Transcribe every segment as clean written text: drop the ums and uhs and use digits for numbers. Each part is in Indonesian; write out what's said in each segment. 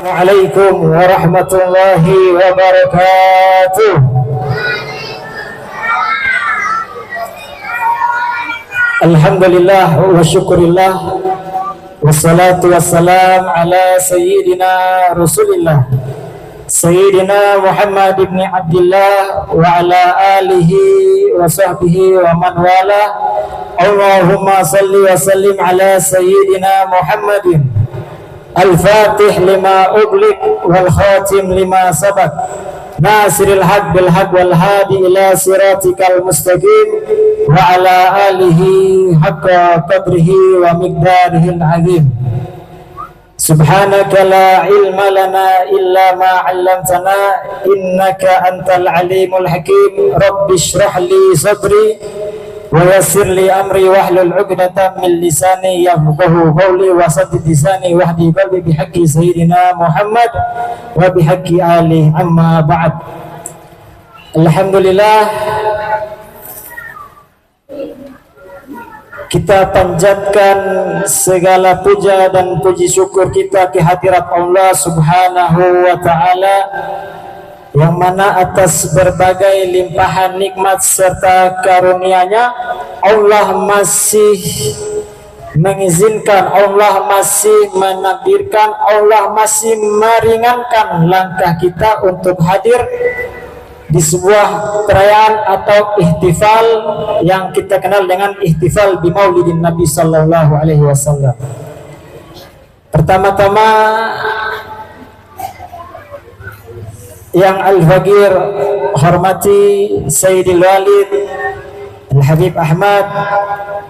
Assalamualaikum warahmatullahi wabarakatuh. Alhamdulillah wa syukurillah, wassalatu wassalam ala sayyidina rasulillah Sayyidina Muhammad ibn Abdullah wa ala alihi wa sahbihi wa man wala. Allahumma salli wa sallim ala sayyidina Muhammadin al-fatih lima ughliq wal khatim lima sabaq nasiril haq bil haq wal hadi ila siratikal mustaqim wa ala alihi haqqa qadrihi wa miqdarihil azim. Subhanaka la ilma lana illa ma 'allamtana innaka antal alimul hakim. Rabbi shrah li sadri wa yassir li amri wahlul 'uqdatam min lisani yafqahu qawli wa saddid lisani wahdi qalbi bihaqqi sayyidina Muhammad wa bihaqqi ali amma ba'd. Alhamdulillah, kita panjatkan segala puja dan puji syukur kita ke hadirat Allah Subhanahu wa ta'ala, yang mana atas berbagai limpahan nikmat serta karunia-Nya Allah masih mengizinkan, Allah masih menakdirkan, Allah masih meringankan langkah kita untuk hadir di sebuah perayaan atau ihtifal yang kita kenal dengan ihtifal bi Maulidin Nabi sallallahu alaihi wasallam. Pertama-tama yang Al-Faqir hormati Sayyidil Walid Al-Habib Ahmad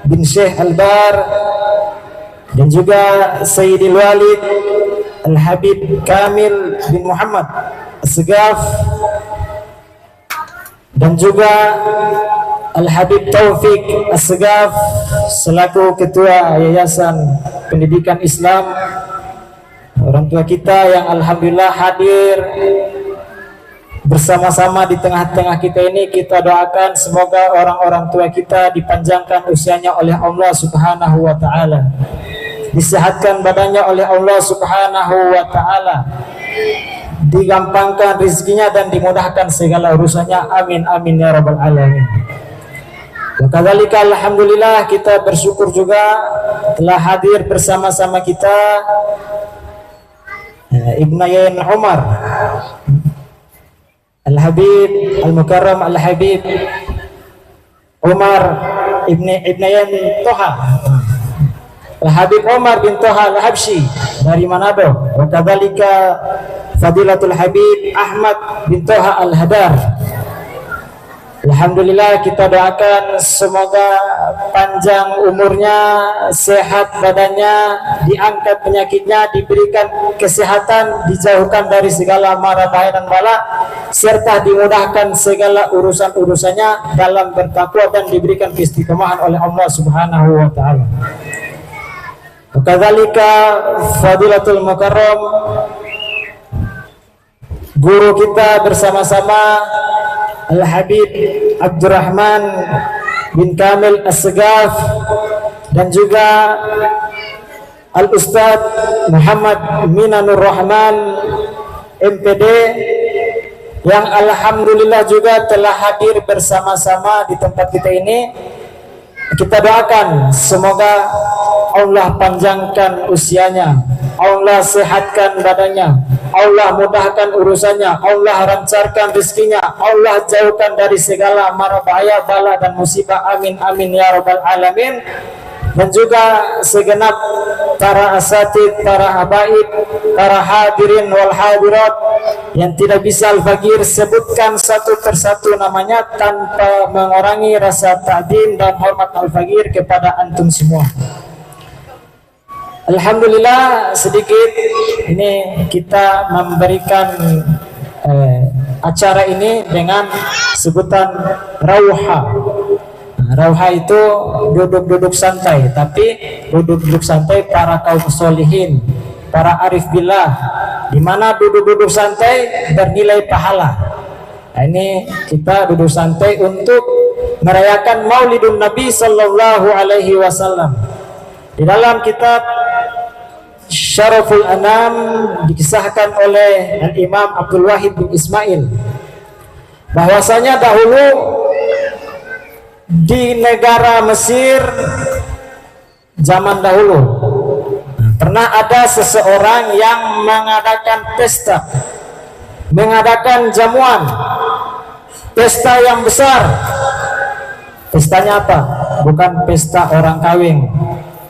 bin Syekh Al-Bar, dan juga Sayyidil Walid Al-Habib Kamil bin Muhammad As-Segaf, dan juga Al-Habib Taufik As-Segaf selaku Ketua Yayasan Pendidikan Islam. Orang tua kita yang alhamdulillah hadir bersama-sama di tengah-tengah kita ini, kita doakan semoga orang-orang tua kita dipanjangkan usianya oleh Allah Subhanahu wa ta'ala, disehatkan badannya oleh Allah Subhanahu wa ta'ala, digampangkan rezekinya dan dimudahkan segala urusannya. Amin amin ya rabbal alamin. Kadzalika alhamdulillah, kita bersyukur juga telah hadir bersama-sama kita Ibnayen Umar Al-Habib Al-Mukarram Al-Habib Umar Ibnayen Toha Al-Habib Umar bin Toha Al-Habsyi dari Manado. Kadzalika Fadilatul Habib Ahmad bin Toha Al-Hadar. Alhamdulillah, kita doakan semoga panjang umurnya, sehat badannya, diangkat penyakitnya, diberikan kesehatan, dijauhkan dari segala mara bahaya dan bala, serta dimudahkan segala urusan-urusannya dalam bertakwa dan diberikan keistiqomahan oleh Allah Subhanahu wa ta'ala. Kadzalika Fadilatul Mukarram guru kita bersama-sama Al-Habib Abdurrahman bin Kamil As-Segaf, dan juga Al-Ustaz Muhammad Minanur Rahman MPD, yang alhamdulillah juga telah hadir bersama-sama di tempat kita ini. Kita doakan semoga Allah panjangkan usianya, Allah sehatkan badannya, Allah mudahkan urusannya, Allah lancarkan rezekinya, Allah jauhkan dari segala mara bahaya, bala dan musibah. Amin amin ya rabbal alamin. Dan juga segenap para asatid, para habaib, para hadirin wal hadirat yang tidak bisa Al-Faqir sebutkan satu persatu namanya tanpa mengurangi rasa ta'zim dan hormat Al-Faqir kepada antum semua. Alhamdulillah, sedikit ini kita memberikan acara ini dengan sebutan Rauha. Rauha itu duduk-duduk santai, tapi duduk-duduk santai para kaum solihin, para arif billah, di mana duduk-duduk santai bernilai pahala. Nah, ini kita duduk santai untuk merayakan Maulidun Nabi Sallallahu Alaihi Wasallam. Di dalam kitab Syaraful Anam dikisahkan oleh Imam Abdul Wahid bin Ismail bahwasanya dahulu di negara Mesir zaman dahulu pernah ada seseorang yang mengadakan pesta, mengadakan jamuan, pesta yang besar. Pestanya apa? Bukan pesta orang kawin,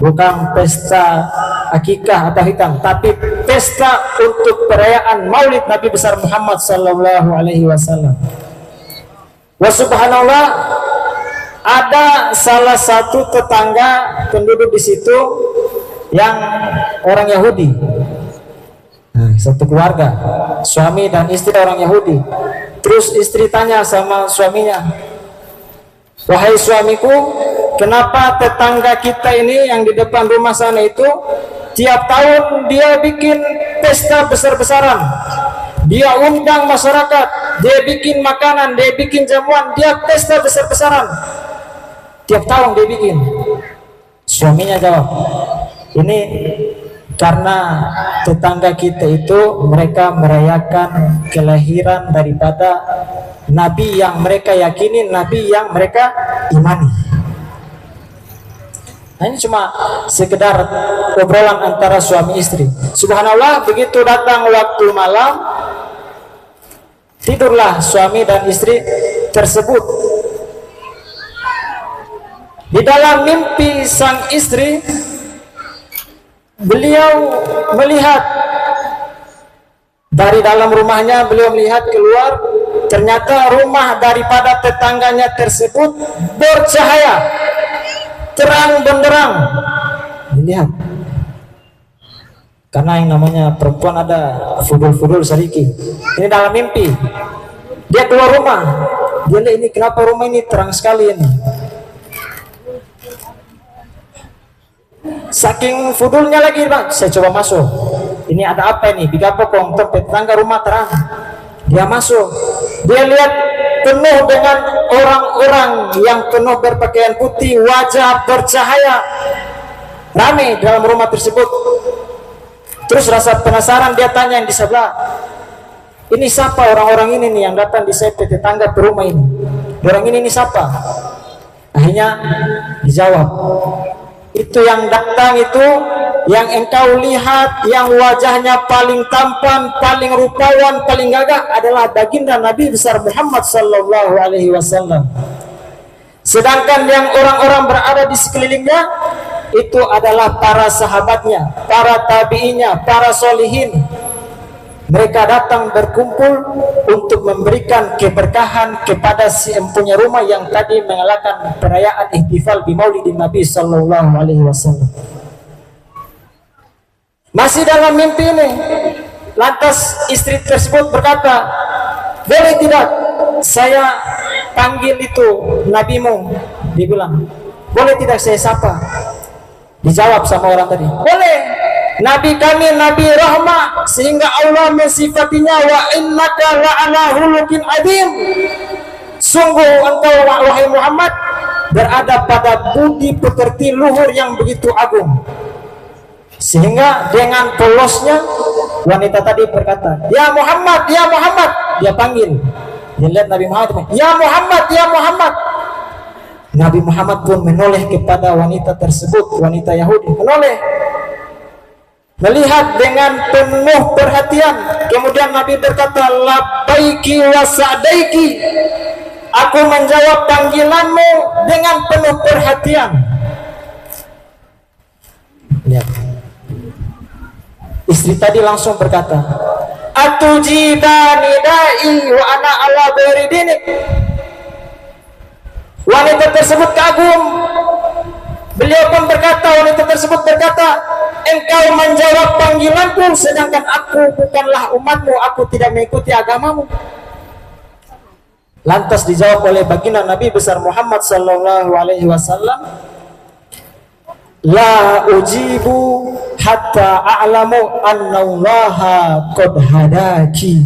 bukan pesta akikah atau hitam, tapi pesta untuk perayaan Maulid Nabi besar Muhammad sallallahu alaihi wasallam. Wa subhanallah, ada salah satu tetangga penduduk di situ yang orang Yahudi. Satu keluarga, suami dan istri orang Yahudi. Terus istri tanya sama suaminya, "Wahai suamiku, kenapa tetangga kita ini yang di depan rumah sana itu tiap tahun dia bikin pesta besar-besaran, dia undang masyarakat, dia bikin makanan, dia bikin jamuan, dia pesta besar-besaran, tiap tahun dia bikin?" Suaminya jawab, "Ini karena tetangga kita itu mereka merayakan kelahiran daripada Nabi yang mereka yakini, Nabi yang mereka imani." Nah, ini cuma sekedar obrolan antara suami istri. Subhanallah, begitu datang waktu malam, tidurlah suami dan istri tersebut. Di dalam mimpi sang istri, beliau melihat dari dalam rumahnya, beliau melihat keluar, ternyata rumah daripada tetangganya tersebut bercahaya, terang benderang. Dilihat, karena yang namanya perempuan ada fudul-fudul sedikit. Ini dalam mimpi, dia keluar rumah, dia lihat ini kenapa rumah ini terang sekali ini. Saking fudulnya lagi, Bang, saya coba masuk. Ini ada apa ini? Biga pokong tempat tetangga rumah terang. Dia masuk, dia lihat penuh dengan orang-orang yang penuh berpakaian putih, wajah bercahaya, ramai dalam rumah tersebut. Terus rasa penasaran, dia tanya yang di sebelah, "Ini siapa orang-orang ini nih yang datang di sepe tetangga ke rumah ini? Orang ini siapa?" Akhirnya dijawab, "Itu yang datang itu, yang engkau lihat, yang wajahnya paling tampan, paling rupawan, paling gagah adalah baginda Nabi besar Muhammad sallallahu alaihi wasallam. Sedangkan yang orang-orang berada di sekelilingnya itu adalah para sahabatnya, para tabi'inya, para solihin. Mereka datang berkumpul untuk memberikan keberkahan kepada si empunya rumah yang tadi mengadakan perayaan ihtifal di Maulidin Nabi sallallahu alaihi wasallam." Masih dalam mimpi ini, lantas istri tersebut berkata, "Boleh tidak saya panggil itu nabimu?" Dia bilang, "Boleh tidak saya sapa?" Dijawab sama orang tadi, "Boleh. Nabi kami Nabi rahmah, sehingga Allah mensifatinya wa innaka la'ala hulukin adim. Sungguh engkau wahai Muhammad berada pada budi pekerti luhur yang begitu agung." Sehingga dengan polosnya wanita tadi berkata, "Ya Muhammad, ya Muhammad." Dia panggil, dia lihat Nabi Muhammad, "Ya Muhammad, ya Muhammad." Nabi Muhammad pun menoleh kepada wanita tersebut, wanita Yahudi menoleh, melihat dengan penuh perhatian. Kemudian Nabi berkata, "Labbaiki wa sa'daiki." Aku menjawab panggilanmu dengan penuh perhatian. Lihat, istri tadi langsung berkata, "Atujibani da'i wa ana ala ghairi dinik." Wanita tersebut kagum. Beliau pun berkata, wanita tersebut berkata, "Engkau menjawab panggilanku sedangkan aku bukanlah umatmu, aku tidak mengikuti agamamu." Lantas dijawab oleh baginda Nabi besar Muhammad sallallahu alaihi wasallam, "La ujibu hatta a'lamu annallaha qad hadaki."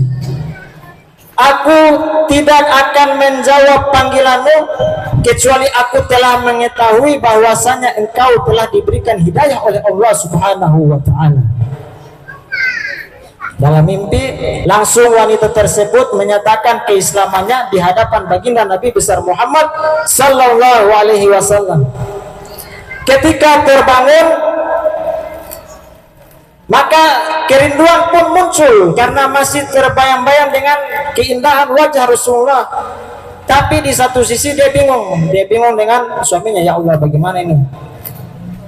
Aku tidak akan menjawab panggilanmu kecuali aku telah mengetahui bahwasanya engkau telah diberikan hidayah oleh Allah Subhanahu wa ta'ala. Dalam mimpi langsung wanita tersebut menyatakan keislamannya di hadapan baginda Nabi besar Muhammad sallallahu alaihi wasallam. Ketika terbangun, maka kerinduan pun muncul karena masih terbayang-bayang dengan keindahan wajah Rasulullah. Tapi di satu sisi dia bingung dengan suaminya. Ya Allah, bagaimana ini?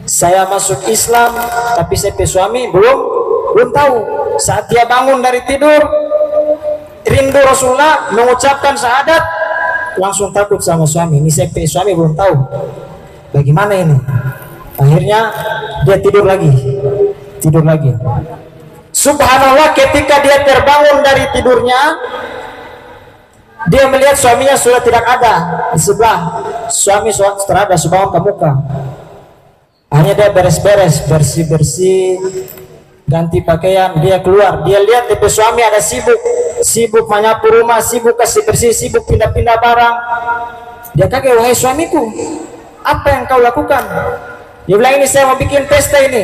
Saya masuk Islam, tapi saya suami belum tahu. Saat dia bangun dari tidur, rindu Rasulullah, mengucapkan syahadat, langsung takut sama suami. Ini saya suami belum tahu. Bagaimana ini? Akhirnya dia tidur lagi. Subhanallah, ketika dia terbangun dari tidurnya, dia melihat suaminya sudah tidak ada di sebelah. Suami sudah ada sebangun ke muka. Hanya dia beres-beres, bersih-bersih, ganti pakaian, dia keluar. Dia lihat DP suami ada sibuk menyapu rumah, sibuk kasih bersih, sibuk pindah-pindah barang. Dia kaget, wahai suamiku, apa yang kau lakukan? Dia bilang, ini saya mau bikin pesta ini.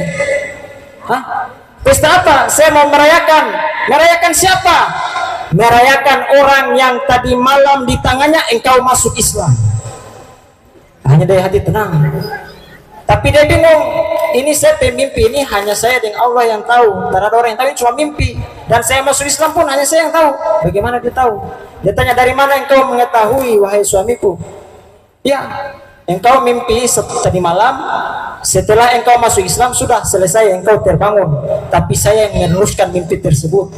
Hah? Pesta apa? Saya mau merayakan siapa? Merayakan orang yang tadi malam di tangannya engkau masuk Islam. Hanya dari hati tenang. Tapi dia bingung, ini saya mimpi, ini hanya saya dengan Allah yang tahu. Tak ada orang yang tahu, ini cuma mimpi. Dan saya masuk Islam pun hanya saya yang tahu. Bagaimana dia tahu? Dia tanya, dari mana engkau mengetahui, wahai suamiku? Ya, engkau mimpi tadi malam, setelah engkau masuk Islam sudah selesai, engkau terbangun. Tapi saya yang meneruskan mimpi tersebut.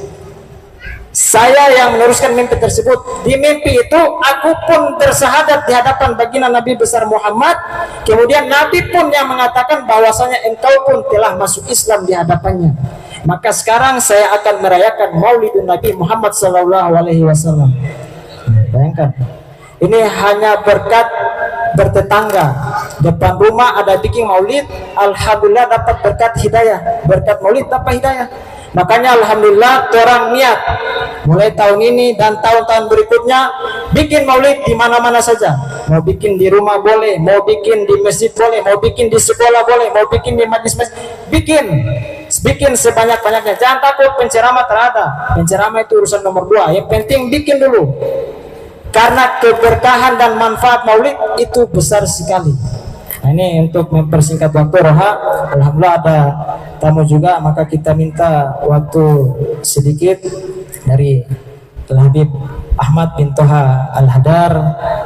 Saya yang meneruskan mimpi tersebut. Di mimpi itu aku pun bersahadat di hadapan baginda Nabi besar Muhammad. Kemudian Nabi pun yang mengatakan bahwasanya engkau pun telah masuk Islam di hadapannya. Maka sekarang saya akan merayakan Maulidun Nabi Muhammad sallallahu alaihi wasallam. Bayangkan, ini hanya berkat bertetangga. Depan rumah ada bikin maulid, alhamdulillah dapat berkat hidayah. Berkat maulid dapat hidayah. Makanya alhamdulillah orang niat mulai tahun ini dan tahun-tahun berikutnya bikin maulid di mana-mana saja. Mau bikin di rumah boleh, mau bikin di masjid boleh, mau bikin di sekolah boleh, mau bikin di majlis masjid, bikin sebanyak-banyaknya. Jangan takut penceramah terada. Penceramah itu urusan nomor 2. Yang penting bikin dulu. Karena keberkahan dan manfaat maulid itu besar sekali. Nah, ini untuk mempersingkat waktu, Roha. Alhamdulillah ada tamu juga, maka kita minta waktu sedikit dari Habib Ahmad bin Toha Al-Hadar.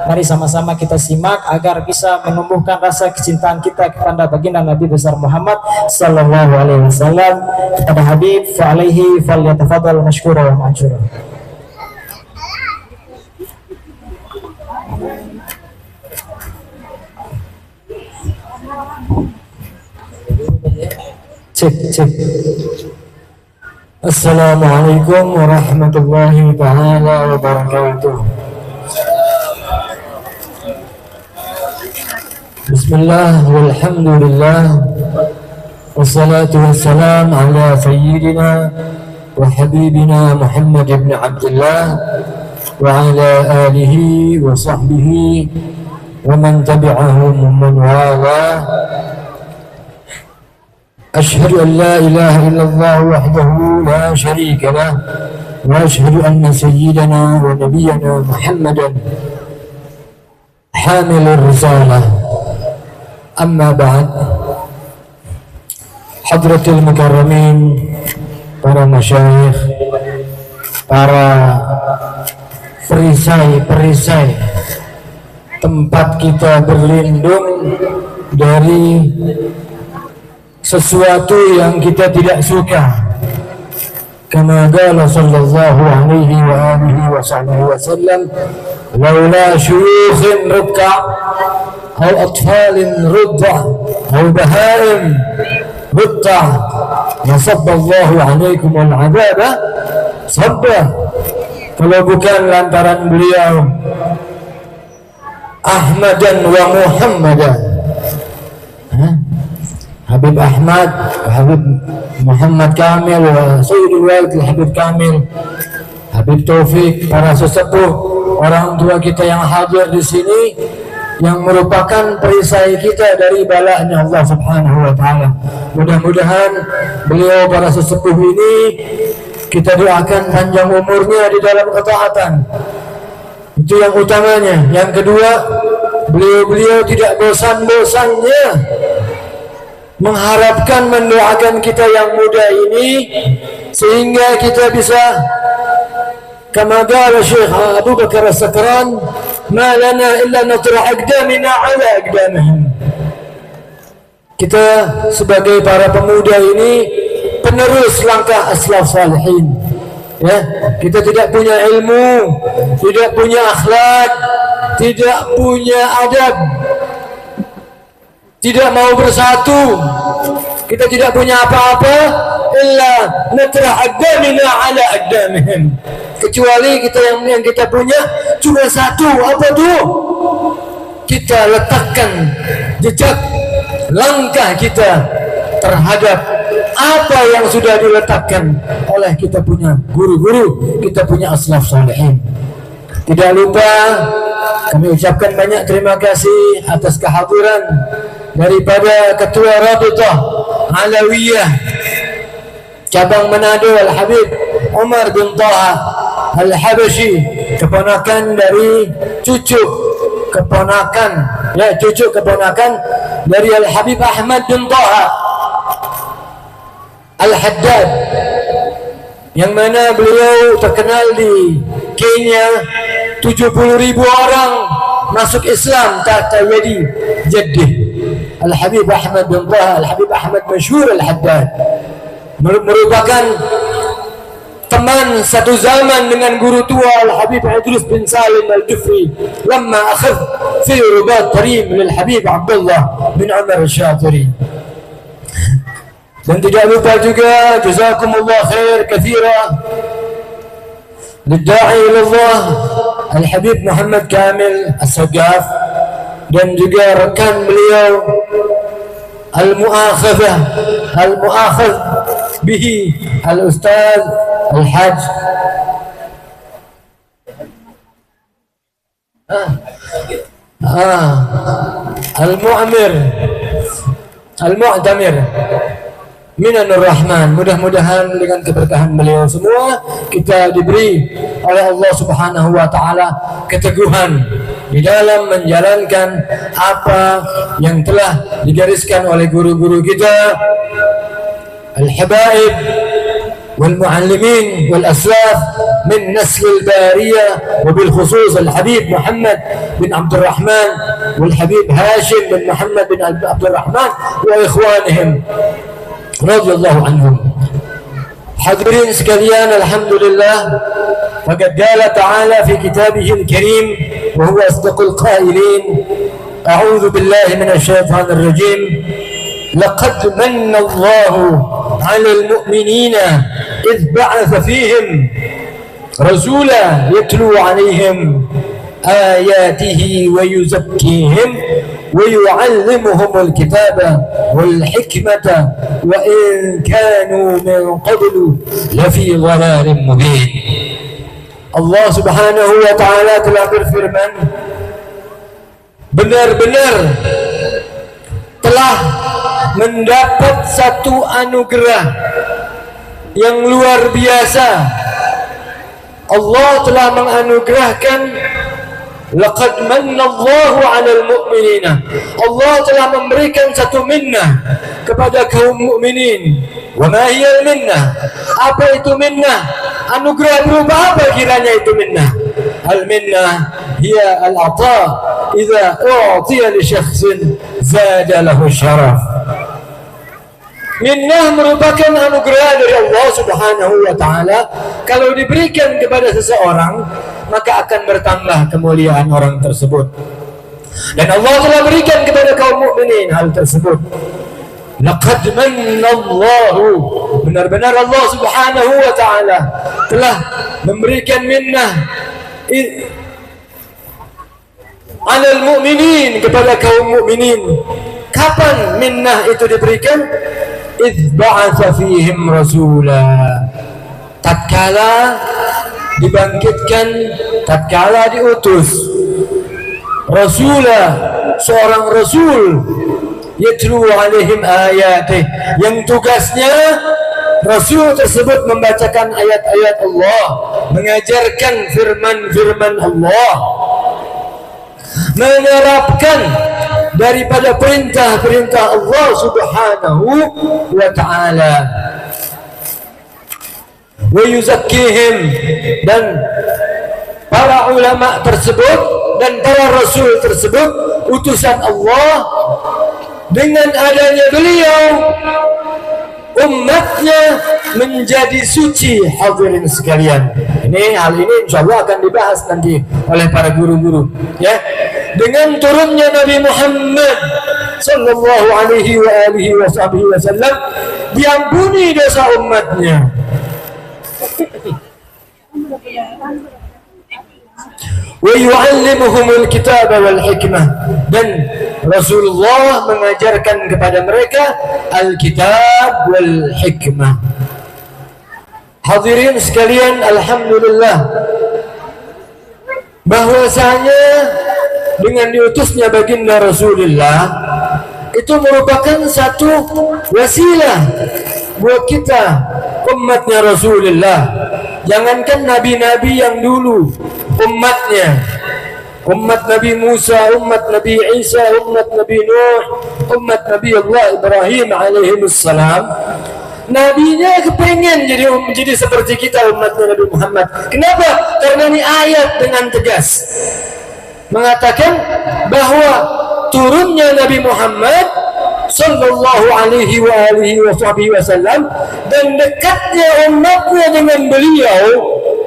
Mari sama-sama kita simak agar bisa menumbuhkan rasa kecintaan kita kepada baginda Nabi besar Muhammad sallallahu alaihi wasallam. Kepada Habib, fa alaihi falyatafadhal mashkura wa ma'jura. Cek. Assalamualaikum warahmatullahi ta'ala wabarakatuh. Bismillah walhamdulillah, wassalatu wassalam ala sayyidina wa habibina Muhammad ibn Abdullah wa ala alihi wa sahbihi wa man tabi'ahum man wala. أشهد أن لا إله إلا الله وحده لا شريك له وأشهد أن سيدنا ونبينا محمدا حامل الرسالة. أما بعد، حضرة المكرمين، para masyayikh, para perisai tempat kita berlindung dari sesuatu yang kita tidak suka. Kama qala sallallahu alaihi wa alihi wa sahbihi wa sallam, laula syuyukhin ruk'a aw atfalin rudda aw bahaim rudda nasabballahu alaikum al-'adaba sabba. Kalau bukan lantaran beliau Ahmadan wa Muhammadan, Habib Ahmad, Habib Muhammad Kamil, Sayyidul Walid Habib Kamil, Habib Taufik, para sesepuh orang tua kita yang hadir di sini, yang merupakan perisai kita dari balanya Allah Subhanahu wa Ta'ala. Mudah-mudahan beliau para sesepuh ini kita doakan panjang umurnya di dalam ketaatan. Itu yang utamanya. Yang kedua, beliau tidak bosan-bosannya mengharapkan, mendoakan kita yang muda ini sehingga kita bisa, kama qala Syekh Abu Bakar As-Sakran, ma lana illa natrah aqdamina ala aqdamihim. Kita sebagai para pemuda ini penerus langkah aslaf salihin. Ya, kita tidak punya ilmu, tidak punya akhlak, tidak punya adab, tidak mau bersatu, kita tidak punya apa-apa illa natrah aqdamina ala aqdamihim, kecuali kita yang kita punya cuma satu. Apa tuh? Kita letakkan jejak langkah kita terhadap apa yang sudah diletakkan oleh kita punya guru-guru, kita punya aslaf salihin. Tidak lupa kami ucapkan banyak terima kasih atas kehadiran daripada Ketua Rabitah Alawiyah Cabang Manado Al-Habib Umar bin Taha Al-Habashi, keponakan dari cucu keponakan dari Al-Habib Ahmad bin Taha Al-Haddad, yang mana beliau terkenal di Kenya. 70,000 orang masuk Islam tahta yadi jaddih Al-Habib Ahmad bin Taha Al-Habib Ahmad masyhur Al-Haddad, merupakan teman satu zaman dengan guru tua Al-Habib Idris bin Salim Al-Jufri lama akhadh fi rubat tarim lil-Habib Abdullah bin Umar Al-Shatiri. Dan tidak lupa juga jazakumullah khair kathira lidda'i ilallah Al-Habib Muhammad Kamil As-Sagaf, dan juga rekan beliau Al-Mu'akhadh bihi Al-Ustaz Al-Hajj Al-Mu'tamir Minanur Rahman. Mudah-mudahan dengan keberkahan beliau semua kita diberi oleh Allah Subhanahu wa taala keteguhan di dalam menjalankan apa yang telah digariskan oleh guru-guru kita al-habaib wal muallimin wal aslaf min nasl al-bariyah, wa bil khusus al-habib Muhammad bin Abdul Rahman wal habib Hashim bin Muhammad bin Abdul Rahman wa ikhwanihim radhiyallahu anhum. Hadirin sekalian, alhamdulillah, faqad qala ta'ala fi kitabihil karim wa huwa asdaqul qailin, a'udzu billahi minasy syaithanir rajim, laqad manna Allahu 'alal mu'minina idh ba'atha fihim rasula yatlu 'alaihim ayatihi wa yuzakkihim ويعلمهم الكتاب والحكمة وإن كانوا من قبل لفي ضلال مبين. Allah Subhanahu wa taala telah berfirman, benar-benar telah mendapat satu anugerah yang luar biasa. Allah telah menganugerahkan, laqad manna Allahu 'alal mu'minina, Allah telah memberikan satu minnah kepada kaum mukminin. Wa ma hiya minnah? Apa itu minnah? Anugerah berupa apa kiranya itu minnah? Al-minnah hiya al-'ata idza u'tiya li syakhsin zada lahu syaraf. Minnah merupakan anugerah dari Allah Subhanahu wa taala. Kalau diberikan kepada seseorang, maka akan bertambah kemuliaan orang tersebut. Dan Allah telah berikan kepada kaum mukminin hal tersebut. Laqad manna Allahu, benar-benar Allah Subhanahu wa taala telah memberikan minnah 'alal mu'minin, kepada kaum mukminin. Kapan minnah itu diberikan? Idh ba'atha fihim rasula, tatkala dibangkitkan, tatkala diutus rasula, seorang rasul, yatlu alaihim ayatih, yang tugasnya Rasul tersebut membacakan ayat-ayat Allah, mengajarkan firman-firman Allah, menerapkan daripada perintah-perintah Allah Subhanahu wa ta'ala, wa yuzakkihim, dan para ulama tersebut dan para rasul tersebut utusan Allah, dengan adanya beliau umatnya menjadi suci. Hadirin sekalian, hal ini insyaallah akan dibahas nanti oleh para guru-guru, ya. Dengan turunnya Nabi Muhammad sallallahu alaihi wa alihi wasallam, diampuni dosa umatnya. Wa yu'allimuhumul kitaba wal hikmah, dan Rasulullah mengajarkan kepada mereka Alkitab wal hikmah. Hadirin sekalian, alhamdulillah bahwasanya dengan diutusnya baginda Rasulullah itu merupakan satu wasilah buat kita umatnya Rasulullah. Jangankan nabi-nabi yang dulu, umatnya, umat Nabi Musa, umat Nabi Isa, umat Nabi Nuh, umat Nabi Allah Ibrahim alaihissalam, nabinya kepengen jadi seperti kita umat Nabi Muhammad. Kenapa? Karena ini ayat dengan tegas mengatakan bahwa turunnya Nabi Muhammad sallallahu alaihi wa alihi wasallam dan dekatnya umatnya dengan beliau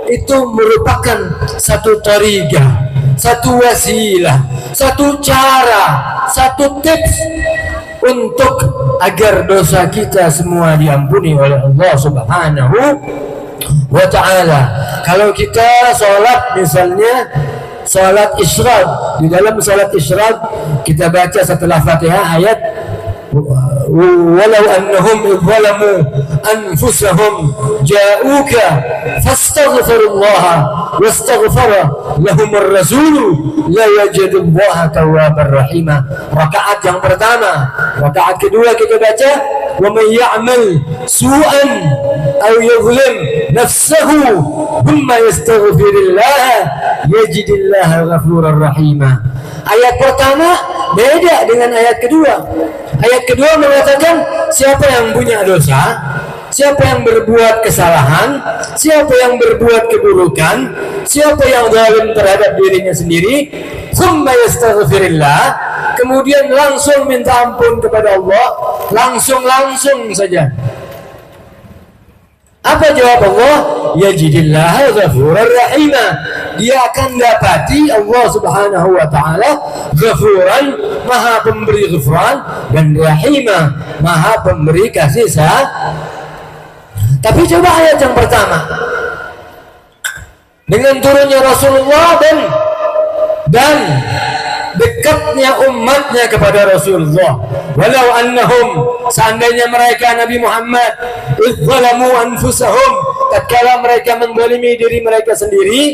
itu merupakan satu tariqah, satu wasilah, satu cara, satu tips untuk agar dosa kita semua diampuni oleh Allah Subhanahu wa ta'ala. Kalau kita sholat misalnya salat isyraq, di dalam salat isyraq kita baca setelah Fatihah ayat walau annahum idzalamu anfusahum ja'uka fastaghfirullaha wastaghfara lahum ar-rasul la yajidullaha tawwabar rahima. Rakaat yang pertama. Rakaat kedua kita baca wa may ya'mal su'an aw yuzlim nafsahu thumma yastaghfirullah yajidillaha ghafurar rahima. Ayat pertama beda dengan ayat kedua. Ayat kedua mengatakan siapa yang punya dosa, siapa yang berbuat kesalahan, siapa yang berbuat keburukan, siapa yang zalim terhadap dirinya sendiri, thumma yastaghfirillah, kemudian langsung minta ampun kepada Allah, langsung saja. Apa jawab Allah? Yajidillah ghafurar rahimah. Dia akan dapati Allah Subhanahu wa ta'ala ghafuran, maha pemberi ghufran, dan rahimah, maha pemberi kasih Tapi coba ayat yang pertama, dengan turunnya Rasulullah dan dekatnya umatnya kepada Rasulullah. Walau annahum, seandainya mereka Nabi Muhammad idzalamu anfusahum, tatkala mereka menzalimi diri mereka sendiri,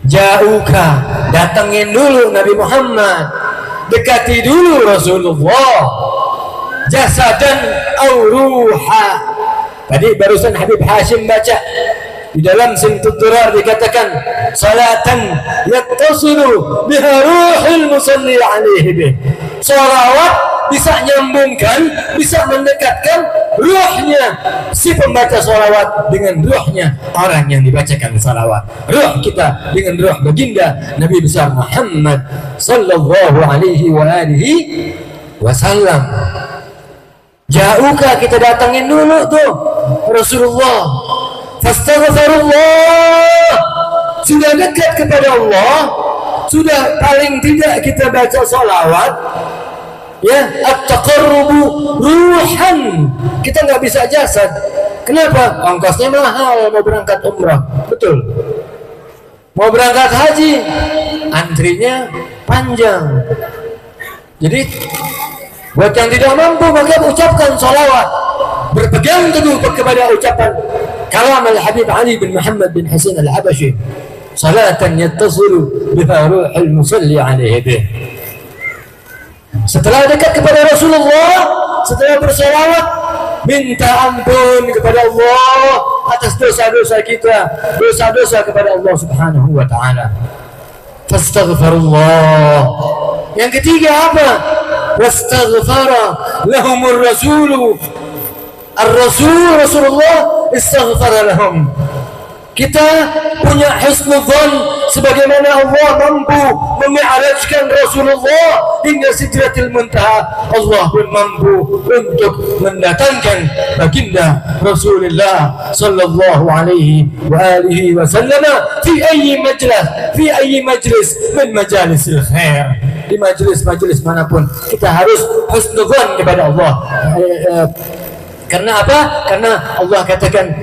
ja'uka, datangin dulu Nabi Muhammad, dekati dulu Rasulullah, jasadan au ruha. Tadi barusan Habib Hashim baca di dalam Simtud Durar dikatakan salatan yattasilu biha ruhul musalli alaihi bih. Salawat bisa nyambungkan, bisa mendekatkan ruhnya si pembaca salawat dengan ruhnya orang yang dibacakan salawat. Ruh kita dengan ruh baginda Nabi besar Muhammad sallallahu alaihi wa alihi wasallam. Ja'uka, kita datangin dulu tuh Rasulullah. Fastaghfirullah, sudah dekat kepada Allah, sudah paling tidak kita baca salawat, ya, at-taqarrubu ruhan. Kita nggak bisa jasad. Kenapa? Ongkosnya mahal mau berangkat umrah, betul. Mau berangkat haji, antrinya panjang. Jadi buat yang tidak mampu maka ucapkan salawat, berpegang teguh kepada ucapan kalam al-Habib Ali bin Muhammad bin Hasan al-Habashi, salatan yattasilu biha ruhul musalli alaihi bih. Setelah dekat kepada Rasulullah, setelah bersalawat, minta ampun kepada Allah atas dosa-dosa kita, dosa-dosa kepada Allah Subhanahu wa taala. Fastaghfirullah. Yang ketiga apa? Wastaghfara lahumur rasulu. Rasulullah istaghfara lahum. Kita punya husnudzon sebagaimana Allah mampu memi'rajkan Rasulullah hingga Sidratil Muntaha. Allah pun mampu untuk mendatangkan baginda Rasulullah sallallahu alaihi wa alihi wasallam fi ayyi majlis min majalisil khair. Di majlis-majlis manapun kita harus husnudzon kepada Allah. Karena apa? Karena Allah katakan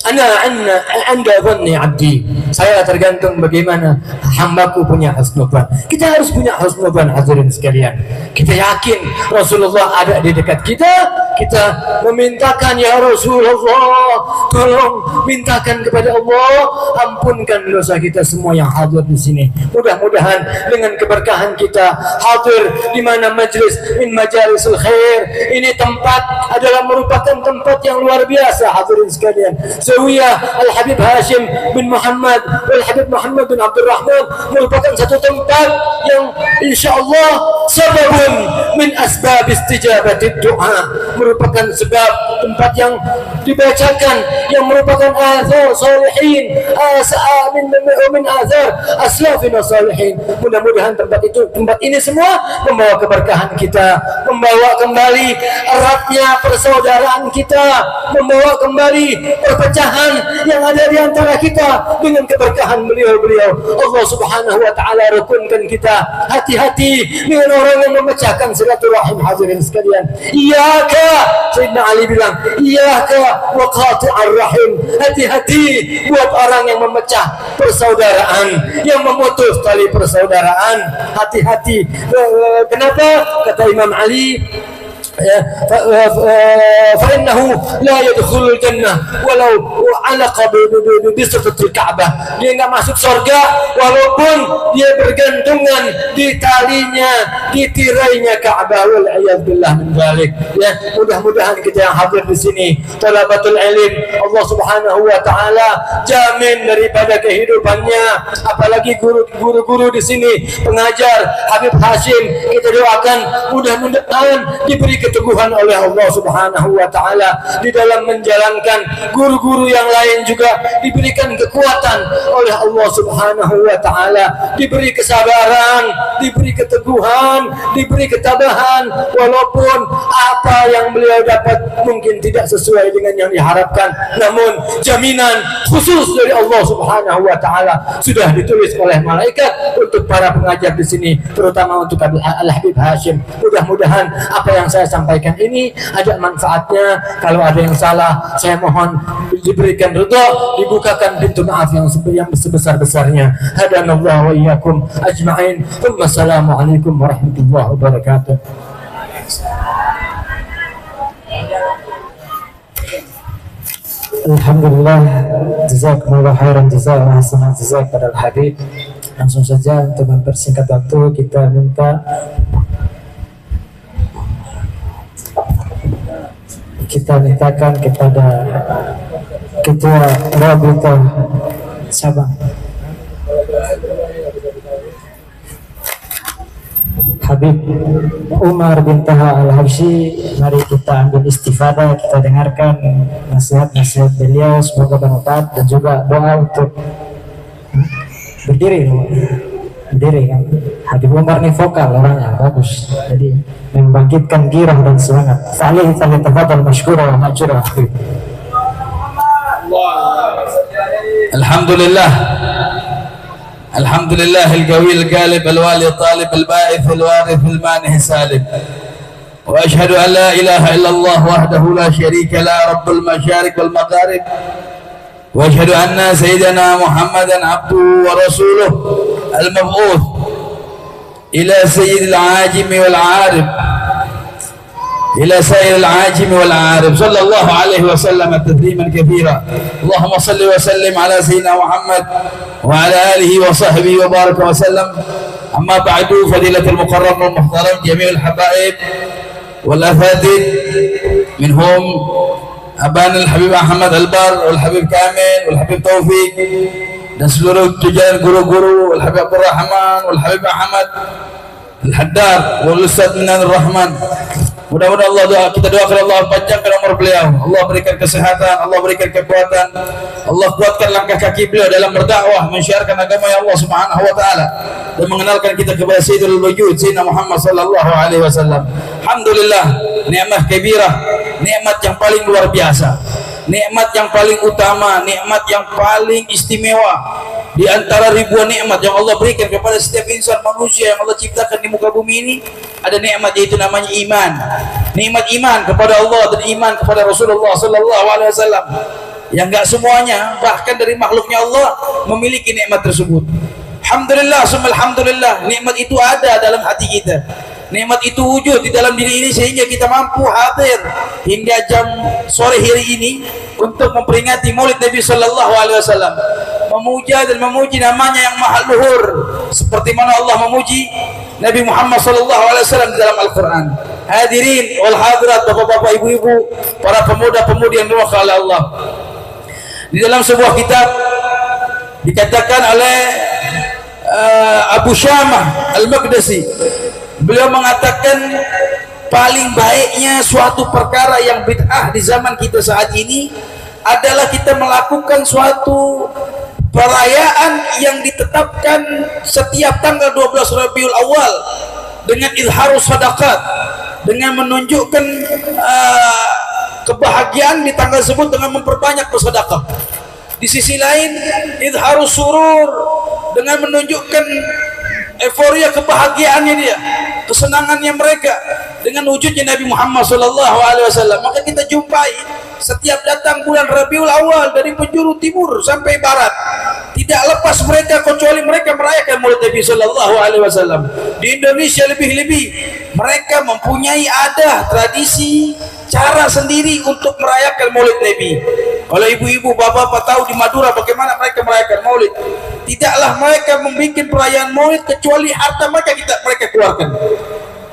anda dhanni abdi. Saya tergantung bagaimana hambaku punya husnudzan. Kita harus punya husnudzan, hadirin sekalian. Kita yakin Rasulullah ada di dekat kita. Kita memintakan, ya Rasulullah, tolong mintakan kepada Allah, ampunkan dosa kita semua yang hadir di sini. Mudah-mudahan dengan keberkahan kita hadir di mana majlis min majalisul khair. Ini tempat adalah merupakan tempat yang luar biasa, hadirin sekalian. Zawiyah Al-Habib Hashim bin Muhammad Al-Habib Muhammad bin Abdul Rahman merupakan satu tempat yang insyaallah sababun min asbab istijabatid du'a, merupakan sebab tempat yang dibacakan yang merupakan azar salihin, min azar aslafina salihin. Mudah-mudahan tempat ini semua membawa keberkahan kita, membawa kembali eratnya persaudaraan kita, membawa kembali perpecahan yang ada di antara kita dengan keberkahan beliau-beliau. Allah Subhanahu wa taala rukunkan kita. Hati-hati dengan orang yang memecahkan silaturahim, hadirin sekalian. Iyyaka, Sayyidina Ali bilang, iyyaka wa qati'ar rahim. Hati-hati buat orang yang memecah persaudaraan, yang memutus tali persaudaraan. Hati-hati. Kenapa? Kata Imam Ali, فإنه لا يدخل الجنة ولو علق بسطة الكعبة. Dia enggak masuk surga walaupun dia bergantungan di talinya, di tirainya Ka'bah. Wal a'yad billah min dzalik. Ya, mudah-mudahan kita yang hadir di sini talabatul ilm, Allah Subhanahu wa taala jamin daripada kehidupannya. Apalagi guru-guru di sini, pengajar Habib Hashim, kita doakan mudah-mudahan diberi keteguhan oleh Allah Subhanahu wa taala di dalam menjalankan. Guru-guru yang lain juga diberikan kekuatan oleh Allah Subhanahu wa taala, diberi kesabaran, diberi keteguhan, diberi ketabahan walaupun apa yang beliau dapat mungkin tidak sesuai dengan yang diharapkan, namun jaminan khusus dari Allah Subhanahu wa taala sudah ditulis oleh malaikat untuk para pengajar di sini, terutama untuk Al-Habib Hashim. Mudah-mudahan apa yang saya sampaikan ini ada manfaatnya. Kalau ada yang salah, saya mohon diberikan ridha, dibukakan pintu maaf yang sebesar-besarnya. Hadanallahu wa iyyakum ajma'in. Wassalamualaikum warahmatullahi wabarakatuh. Alhamdulillah, jazakumullah khairan jazaa wa hasanal jazaa kepada Al-Habib. Langsung saja untuk mempersingkat waktu kita minta mintakan kepada Ketua Rabitah Sabang Habib Umar bin Taha Al-Habsyi. Mari kita ambil istifadah, kita dengarkan nasihat-nasihat beliau, semoga bermanfaat, dan juga doa untuk berdiri kan. Habib Umar ini vokal orangnya bagus, jadi membangkitkan girah dan semangat. Tafadhal masykurah wa ma'jurah. Alhamdulillah, alhamdulillah al-qawi al-ghalib al-wali al-talib al-ba'ith al-warith al-manih salim. Wa ashhadu an la ilaha illallah wahdahu la syarika la rabbul masyarik wal magharib. Wa ashhadu anna sayyidana Muhammadan abduhu wa rasuluh al-mab'uth ila sayyidil ajim wal 'arib, ila sayyidil ajim wal 'arib, sallallahu alaihi wasallam tasliman katsira. Allahumma salli wa sallim ala sayyidina Muhammad wa ala alihi wa sahbihi wa baraka wa sallam. Amma ba'du, fadilatul mukarram wal muhtaram jami'ul habaib والأفاتid منهم Abana Al-Habib Ahmad Al-Bar, Al-Habib Kamil, Al-Habib Taufik, dan seluruh tujuan guru-guru, Al-Habib Abdul Rahman, Al-Habib Ahmad Al-Haddad, Wal-Ustaz Minan Ar-Rahman. Mudah-mudahan kita doakan Allah panjangkan umur beliau, Allah berikan kesehatan, Allah berikan kekuatan, Allah kuatkan langkah kaki beliau dalam berdakwah, menyiarkan agama Allah Subhanahu wa taala dan mengenalkan kita kepada Sayyidul Wujud Sayyidina Muhammad sallallahu alaihi wasallam. Alhamdulillah, nikmat kabirah, nikmat yang paling luar biasa, nikmat yang paling utama, nikmat yang paling istimewa di antara ribuan nikmat yang Allah berikan kepada setiap insan manusia yang Allah ciptakan di muka bumi ini. Ada nikmat, yaitu namanya iman. Nikmat iman kepada Allah dan iman kepada Rasulullah sallallahu alaihi wasallam. Yang enggak semuanya, bahkan dari makhluknya Allah, memiliki nikmat tersebut. Alhamdulillah, summa alhamdulillah, nikmat itu ada dalam hati kita. Nikmat itu wujud di dalam diri ini sehingga kita mampu hadir hingga jam sore hari ini untuk memperingati Maulid Nabi sallallahu alaihi wasallam, memuja dan memuji namanya yang maha luhur seperti mana Allah memuji Nabi Muhammad sallallahu alaihi wasallam di dalam Al-Qur'an. Hadirin wal hadirat, bapak-bapak, ibu-ibu, para pemuda-pemudi yang dirahmati oleh Allah. Di dalam sebuah kitab dikatakan oleh Abu Syamah Al-Maqdisi, beliau mengatakan paling baiknya suatu perkara yang bid'ah di zaman kita saat ini adalah kita melakukan suatu perayaan yang ditetapkan setiap tanggal 12 Rabiul Awal dengan izharus sadaqat, dengan menunjukkan kebahagiaan di tanggal tersebut dengan memperbanyak bersedekah. Di sisi lain, izharus surur dengan menunjukkan euforia kebahagiaannya dia, kesenangannya mereka dengan wujudnya Nabi Muhammad sallallahu alaihi wasallam. Maka kita jumpai setiap datang bulan Rabiul Awal dari penjuru timur sampai barat, tidak lepas mereka kecuali mereka merayakan Maulid Nabi sallallahu alaihi wasallam. Di Indonesia lebih-lebih mereka mempunyai adat, tradisi, cara sendiri untuk merayakan Maulid Nabi. Kalau ibu-ibu, bapak-bapak tahu di Madura bagaimana mereka merayakan Maulid, tidaklah mereka membuat perayaan Maulid kecuali harta mereka keluarkan.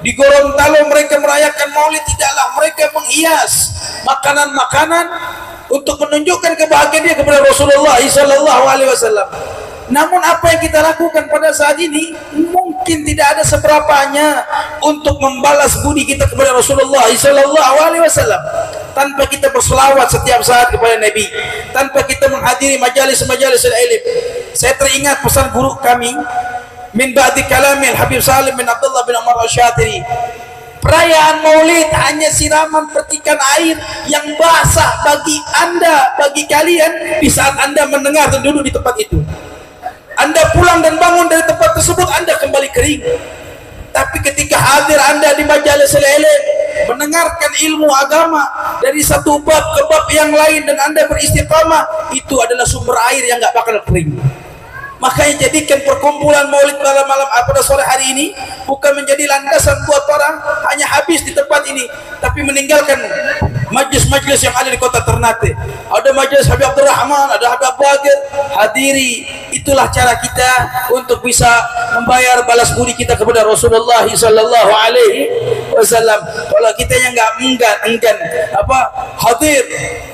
Di Gorontalo mereka merayakan Maulid, tidaklah mereka menghias makanan-makanan untuk menunjukkan kebahagiaan dia kepada Rasulullah sallallahu alaihi wasallam. Namun apa yang kita lakukan pada saat ini mungkin tidak ada seberapanya untuk membalas budi kita kepada Rasulullah sallallahu alaihi wasallam, tanpa kita berselawat setiap saat kepada Nabi, tanpa kita menghadiri majalis-majalis ilmu. Saya teringat pesan guru kami min ba'di kalami Al-Habib Salim bin Abdullah bin Umar Al-Syatiri, perayaan Maulid hanya siraman percikan air yang basah bagi anda, bagi kalian di saat anda mendengar dan duduk di tempat itu. Anda pulang dan bangun dari tempat tersebut, anda kembali kering. Tapi ketika hadir anda di majalis ilmu, mendengarkan ilmu agama dari satu bab ke bab yang lain dan anda beristiqamah, itu adalah sumber air yang gak bakal kering. Makanya jadikan perkumpulan Maulid malam-malam pada sore hari ini bukan menjadi landasan buat orang hanya habis di tempat ini, tapi meninggalkan majlis-majlis yang ada di kota Ternate. Ada majlis Habib Abdul Rahman, ada Habib Bagir, hadiri. Itulah cara kita untuk bisa membayar balas budi kita kepada Rasulullah sallallahu alaihi wasallam. Kalau kita yang enggak enggan hadir,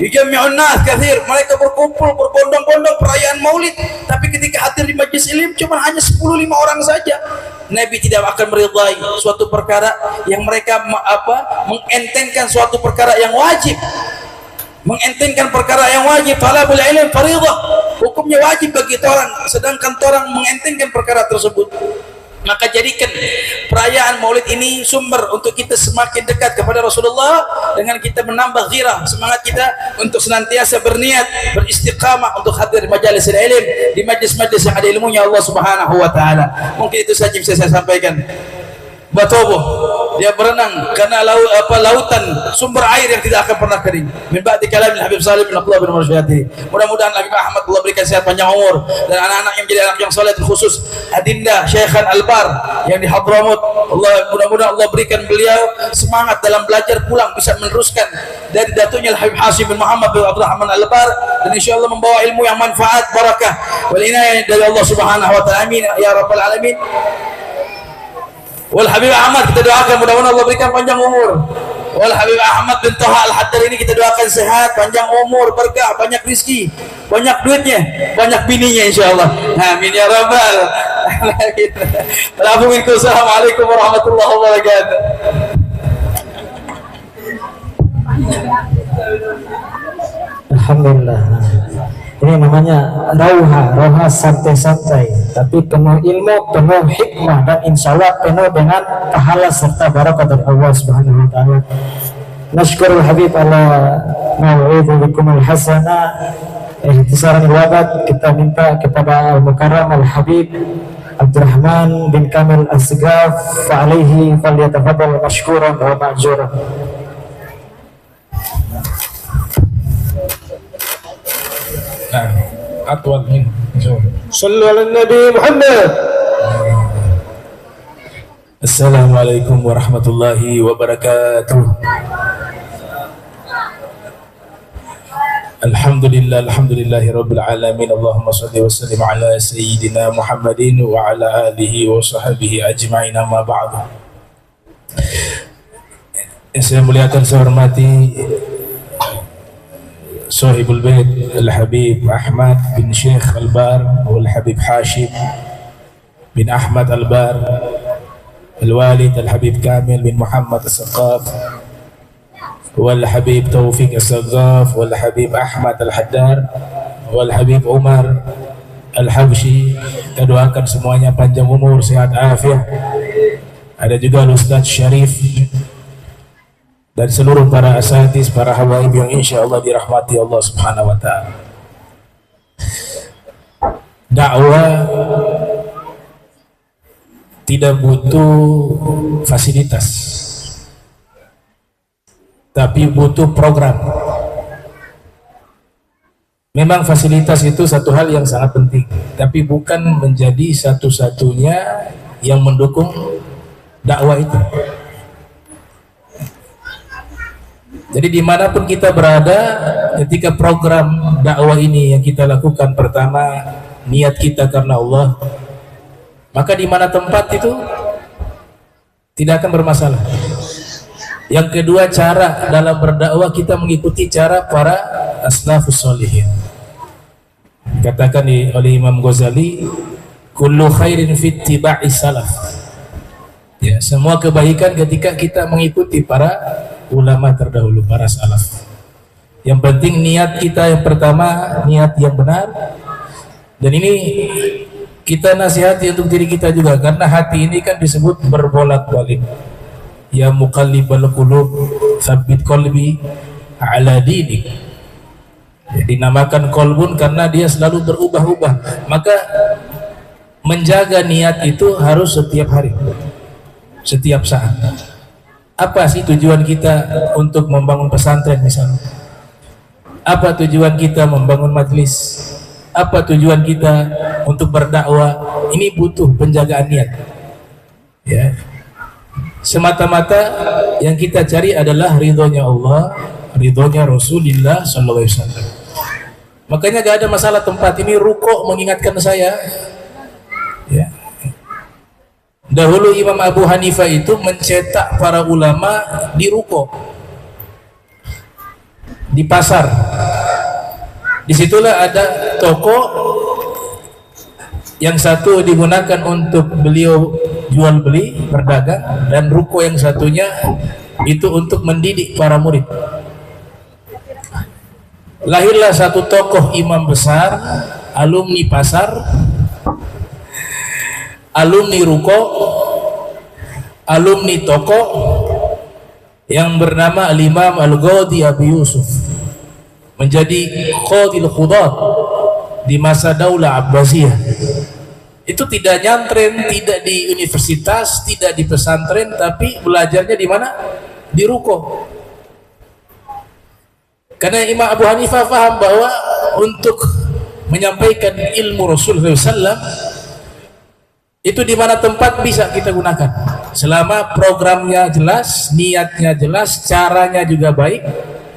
yujami'un nas kathir, mereka berkumpul berbondong-bondong perayaan Maulid, tapi ketika hadir di majlis ilmu cuma hanya 10-5 orang saja, Nabi tidak akan meridai suatu perkara yang mereka mengentengkan suatu perkara yang wajib, mengentengkan perkara yang wajib. Talabul ilm fardhah, hukumnya wajib bagi orang, sedangkan orang mengentengkan perkara tersebut. Maka jadikan perayaan Maulid ini sumber untuk kita semakin dekat kepada Rasulullah, dengan kita menambah ghirah, semangat kita untuk senantiasa berniat, beristiqamah untuk hadir majalis ilmu, di majlis-majlis yang ada ilmunya Allah Subhanahu wa taala. Mungkin itu saja yang bisa saya sampaikan. Batobo, dia berenang karena lautan sumber air yang tidak akan pernah kering. Min ba'di kalamil Habib Salim bin Abdullah bin Umar Syatiri. Mudah-mudahan Habib Ahmad Allah berikan sehat panjang umur, dan anak-anak yang menjadi anak yang saleh, khusus Adinda Syekhan Al-Bar yang di Hadramut. Mudah-mudahan Allah berikan beliau semangat dalam belajar, pulang bisa meneruskan dari datunya Habib Hasim bin Muhammad bin Abdurrahman Al-Bar, dan insyaallah membawa ilmu yang manfaat, barakah wal inayah dari Allah Subhanahu wa taala. Amin ya rabbal alamin. Wal Habib Ahmad kita doakan mudah-mudahan Allah berikan panjang umur. Wal Habib Ahmad bin Toha Al-Haddad ini kita doakan sehat, panjang umur, berkah, banyak rezeki, banyak duitnya, banyak bininya insyaallah. Amin ya rabbal alamin. Assalamualaikum warahmatullahi wabarakatuh. Alhamdulillah. Ini namanya roha santai-santai, tapi penuh ilmu, penuh hikmah, dan insya Allah penuh dengan pahala serta barakah dari Allah Subhanahu Wa Taala. Nashkurul Habib ala mau'idhu bikum al-hasana ihtisaran al-wabad. Kita minta kepada Al-Mukarram Al-Habib Abdurrahman bin Kamil As-Sigaf fa'alaihi falyatafaddal mashkuran wa ma'juran. أطول من صلوا على النبي محمد. السلام عليكم ورحمة الله وبركاته. الحمد لله رب العالمين. اللهم صل وسلم على سيدنا محمد وعلى آله وصحبه أجمعين. أما بعد, yang saya muliakan, saya hormati Sahibul Bait Al-Habib Ahmad bin Syekh Al-Bar wal Habib Hashim bin Ahmad Al-Bar, Al-Walid Al-Habib Kamil bin Muhammad As-Saqaf wal Habib Taufiq As-Saqaf wal Habib Ahmad Al-Haddar wal Habib Umar Al-Habshi. Kita doakan semuanya panjang umur, sehat afiat. Ada juga Ustaz Syarif dan seluruh para asatidz, para habaib yang insya Allah dirahmati Allah Subhanahu Wa Taala. Dakwah tidak butuh fasilitas, tapi butuh program. Memang fasilitas itu satu hal yang sangat penting, tapi bukan menjadi satu-satunya yang mendukung dakwah itu. Jadi dimanapun kita berada, ketika program dakwah ini yang kita lakukan, pertama niat kita karena Allah, maka di mana tempat itu tidak akan bermasalah. Yang kedua, cara dalam berdakwah kita mengikuti cara para aslafus sholihin. Katakan oleh Imam Ghazali, kullu khairin fi ittiba'i salaf. Ya, semua kebaikan ketika kita mengikuti para ulama terdahulu, para salaf. Yang penting niat kita yang pertama, niat yang benar. Dan ini kita nasihati untuk diri kita juga, karena hati ini kan disebut berbolak-balik. Ya muqallibal qulub, tsabbit qalbi ala dinik. Ya, dinamakan kolbun karena dia selalu berubah-ubah. Maka menjaga niat itu harus setiap hari, setiap saat. Apa sih tujuan kita untuk membangun pesantren misalnya? Apa tujuan kita membangun majelis? Apa tujuan kita untuk berdakwah? Ini butuh penjagaan niat. Ya. Semata-mata yang kita cari adalah ridhonya Allah, ridhonya Rasulullah SAW. Makanya gak ada masalah tempat ini. Ruko mengingatkan saya. Ya. Dahulu Imam Abu Hanifah itu mencetak para ulama di ruko, di pasar. Disitulah ada toko, yang satu digunakan untuk beliau jual beli, berdagang, dan ruko yang satunya itu untuk mendidik para murid. Lahirlah satu tokoh imam besar, alumni pasar, alumni ruko, alumni toko, yang bernama Al-Imam Al-Ghadi Abi Yusuf, menjadi Qadil Qudat di masa Daulah Abbasiyah. Itu tidak nyantren, tidak di universitas, tidak di pesantren, tapi belajarnya di mana? Di ruko. Karena Imam Abu Hanifah paham bahwa untuk menyampaikan ilmu Rasulullah SAW itu di mana tempat bisa kita gunakan, selama programnya jelas, niatnya jelas, caranya juga baik,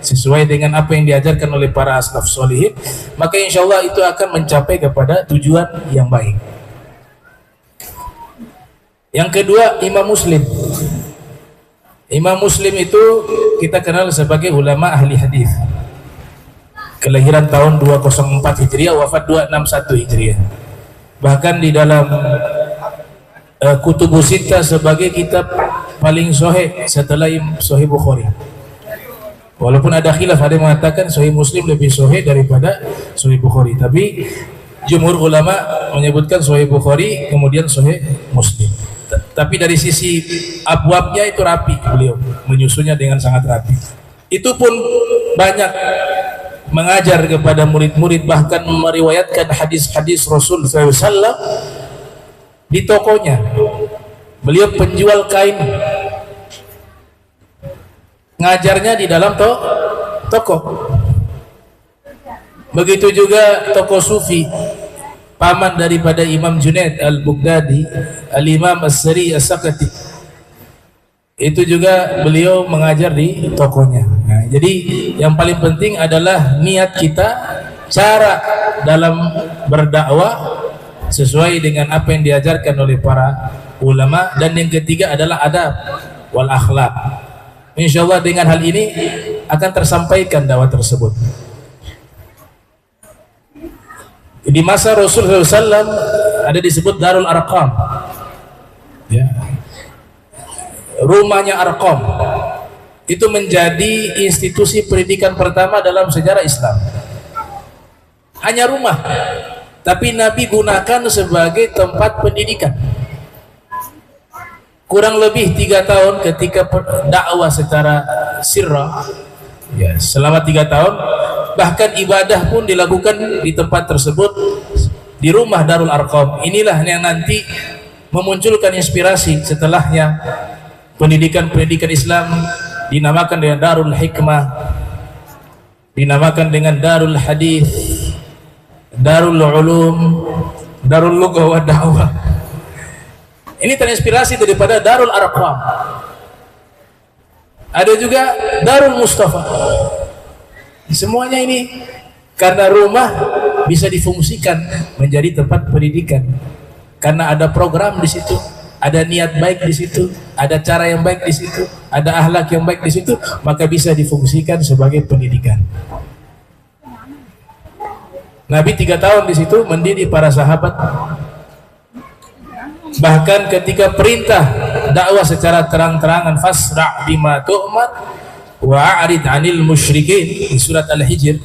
sesuai dengan apa yang diajarkan oleh para aslaf sholihin, maka insya Allah itu akan mencapai kepada tujuan yang baik. Yang kedua, Imam Muslim. Imam Muslim itu kita kenal sebagai ulama ahli hadis. Kelahiran tahun 204 Hijriah, wafat 261 Hijriah. Bahkan di dalam Kutubus Sittah sebagai kitab paling sahih setelah Sahih Bukhari. Walaupun ada khilaf, ada yang mengatakan Sahih Muslim lebih sahih daripada Sahih Bukhari, tapi jumhur ulama menyebutkan Sahih Bukhari kemudian Sahih Muslim. Tapi dari sisi abwabnya itu rapi, beliau menyusunnya dengan sangat rapi. Itu pun banyak mengajar kepada murid-murid, bahkan meriwayatkan hadis-hadis Rasul SAW di tokonya. Beliau penjual kain, ngajarnya di dalam toko. Begitu juga toko sufi, paman daripada Imam Junaid Al-Baghdadi, Al-Imam As-Sari As-Sakati, itu juga beliau mengajar di tokonya. Nah, jadi yang paling penting adalah niat kita, cara dalam berdakwah sesuai dengan apa yang diajarkan oleh para ulama, dan yang ketiga adalah adab wal akhlak. Insyaallah dengan hal ini akan tersampaikan dakwah tersebut. Di masa Rasulullah SAW ada disebut Darul Arqam, ya. Rumahnya Arqam itu menjadi institusi pendidikan pertama dalam sejarah Islam. Hanya rumah, tapi Nabi gunakan sebagai tempat pendidikan. Kurang lebih 3 tahun ketika dakwah secara sirrah, ya, selama 3 tahun. Bahkan ibadah pun dilakukan di tempat tersebut, di rumah Darul Arqam. Inilah yang nanti memunculkan inspirasi setelahnya. Pendidikan Islam dinamakan dengan Darul Hikmah, dinamakan dengan Darul Hadis, Darul Ulum, Darul Lughah wa Da'wah. Ini terinspirasi daripada Darul Arqam. Ada juga Darul Mustafa. Semuanya ini karena rumah bisa difungsikan menjadi tempat pendidikan, karena ada program di situ, ada niat baik di situ, ada cara yang baik di situ, ada akhlak yang baik di situ, maka bisa difungsikan sebagai pendidikan. Nabi 3 tahun di situ mendidik para sahabat. Bahkan ketika perintah dakwah secara terang-terangan, fasra' bima tu'mar wa'arid 'anil musyrikin, di surat Al-Hijr,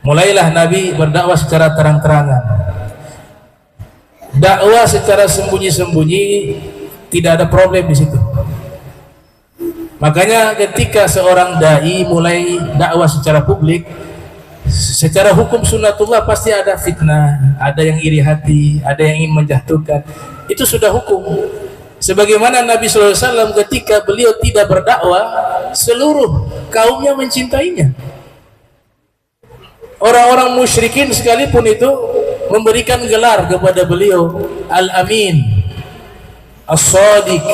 mulailah Nabi berdakwah secara terang-terangan. Dakwah secara sembunyi-sembunyi tidak ada problem di situ. Makanya ketika seorang dai mulai dakwah secara publik, secara hukum sunnatullah pasti ada fitnah, ada yang iri hati, ada yang ingin menjatuhkan. Itu sudah hukum. Sebagaimana Nabi SAW ketika beliau tidak berdakwah, seluruh kaumnya mencintainya. Orang-orang musyrikin sekalipun itu memberikan gelar kepada beliau Al-Amin, As-Sadiq.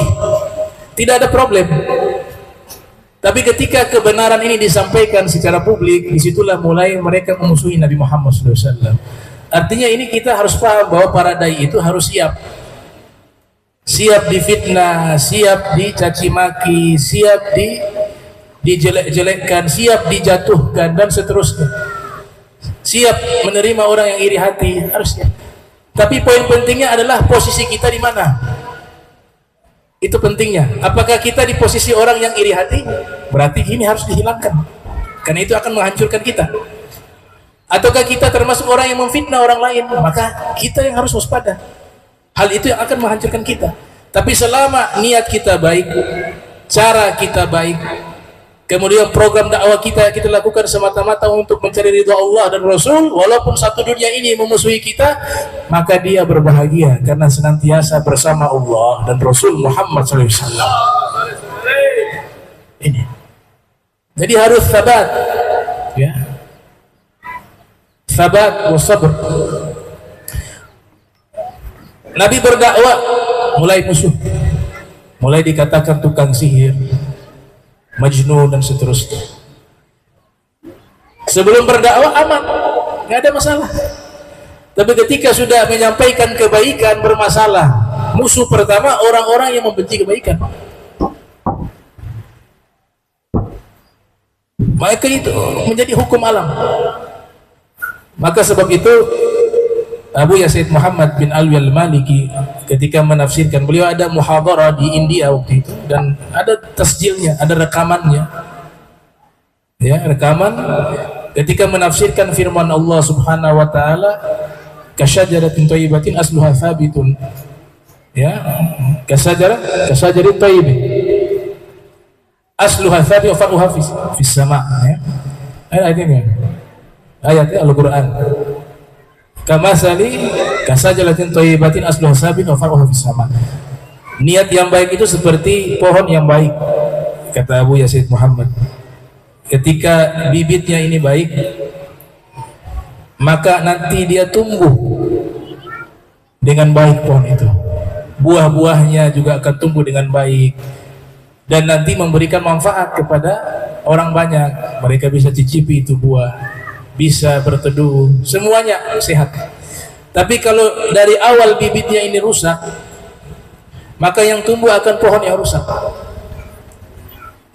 Tidak ada problem. Tapi ketika kebenaran ini disampaikan secara publik, disitulah mulai mereka memusuhi Nabi Muhammad SAW. Artinya ini kita harus paham bahwa para dai itu harus siap. Siap difitnah, siap dicaci maki, siap dijelek-jelekkan, siap dijatuhkan, dan seterusnya. Siap menerima orang yang iri hati, harus siap. Tapi poin pentingnya adalah posisi kita di mana. Itu pentingnya. Apakah kita di posisi orang yang iri hati? Berarti ini harus dihilangkan, karena itu akan menghancurkan kita. Ataukah kita termasuk orang yang memfitnah orang lain? Maka kita yang harus waspada. Hal itu yang akan menghancurkan kita. Tapi selama niat kita baik, cara kita baik, kemudian program dakwah kita lakukan semata-mata untuk mencari ridha Allah dan Rasul, walaupun satu dunia ini memusuhi kita, maka dia berbahagia karena senantiasa bersama Allah dan Rasul Muhammad SAW. Ini. Jadi harus sabat, ya. Sabat wa sabr. Nabi berdakwah mulai musuh, mulai dikatakan tukang sihir, majnun, dan seterusnya. Sebelum berdakwah aman, nggak ada masalah. Tapi ketika sudah menyampaikan kebaikan, bermasalah, Musuh pertama orang-orang yang membenci kebaikan. Maka itu menjadi hukum alam. Maka sebab itu Abu Yazid Muhammad bin Alwi al-Maliki ketika menafsirkan, beliau ada muhadharah di India waktu itu dan ada tasjilnya, ada rekamannya. Ya, rekaman ketika menafsirkan firman Allah Subhanahu wa taala, kasyajaratin thayyibatin asluha thabitun. Ya, kasyajaratin thayyibin. Asluha thabitun wa far'uha fis sama', ya. Ayatnya. Ayat Al-Qur'an. Kamasali kasajalatin thayyibatin asluha thabitun wa far'uha fis sama'. Niat yang baik itu seperti pohon yang baik, kata Abu Yazid Muhammad. Ketika bibitnya ini baik, maka nanti dia tumbuh dengan baik pohon itu. Buah-buahnya juga akan tumbuh dengan baik dan nanti memberikan manfaat kepada orang banyak. Mereka bisa cicipi itu buah, bisa berteduh, semuanya sehat. Tapi kalau dari awal bibitnya ini rusak, maka yang tumbuh akan pohon yang rusak.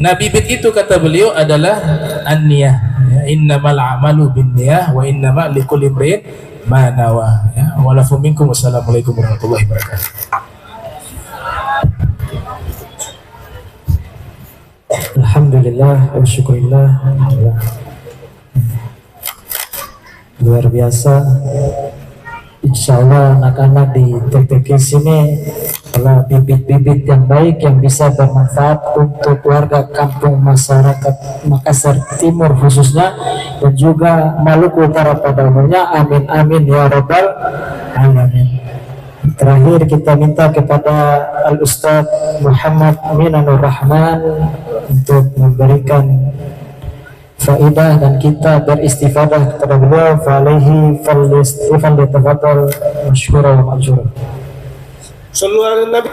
Nah, bibit itu kata beliau adalah an-niyah, ya, innamal a'malu binniyah wa innamal likulli imrin ma nawa. Ya, walafu minkum. Wassalamualaikum warahmatullahi wabarakatuh. Alhamdulillah wa syukurillah. Luar biasa. Insya Allah anak-anak di TPK sini adalah bibit-bibit yang baik yang bisa bermanfaat untuk warga kampung masyarakat Makassar Timur khususnya dan juga Maluku Utara pada umumnya. Amin amin ya rabbal alamin. Terakhir kita minta kepada Al-Ustaz Muhammad Minanur Rahman untuk memberikan faidah dan kita beristifadah kepada beliau. Fa'alaihi falyatafadhal masykuran wa ma'juran. Sallu ala Nabi.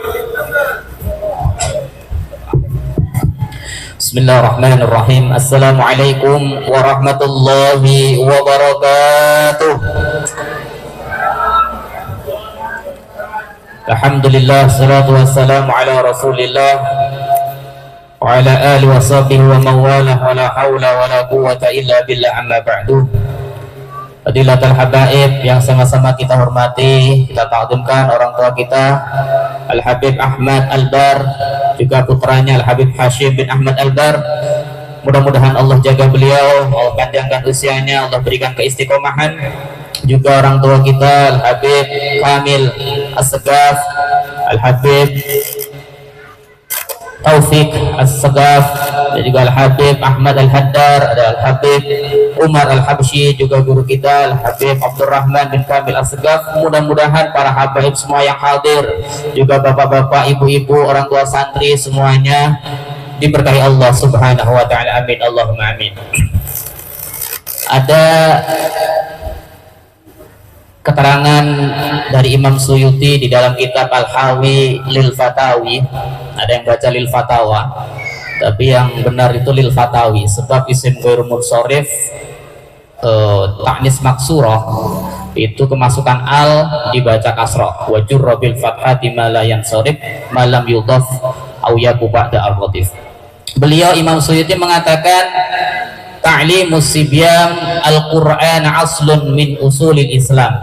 Bismillahirrahmanirrahim. Assalamualaikum warahmatullahi wabarakatuh. Alhamdulillah, salatu wassalamu ala Rasulillah wa ala alihi wa sahbihi wa mawalah wa la hawla wa la quwwata illa billah, amma ba'du. Fadilatul habaib yang sama-sama kita hormati, kita ta'zimkan orang tua kita Al-Habib Ahmad Al-Bar, juga putranya Al-Habib Hashim bin Ahmad Al-Bar. Mudah-mudahan Allah jaga beliau, Allah panjangkan usianya, Allah berikan keistiqomahan. Juga orang tua kita Al-Habib Kamil As-Segaf, Al-Habib Taufik As-Segaf, dan juga Al-Habib Ahmad Al-Haddar, ada Al-Habib Umar Al-Habsyi, juga guru kita Al-Habib Abdurrahman bin Kamil As-Segaf. Mudah-mudahan para habaib semua yang hadir, juga bapak-bapak, ibu-ibu, orang tua santri semuanya diberkahi Allah Subhanahu wa taala. Amin Allahumma amin. Ada keterangan dari Imam Suyuti di dalam kitab Al-Hawi Lil Fatawi. Ada yang baca Lil Fatawa, tapi yang benar itu Lil Fatawi, sebab isim ghairu munsharif ta'nis maksurah itu kemasukan al dibaca kasrah, wa jurra bil fathati ma la yansharif ma lam yudhaf au yaku ba'da ar-radif. Beliau Imam Suyuti mengatakan ta'limus sibyan al-Qur'an aslun min usulil Islam,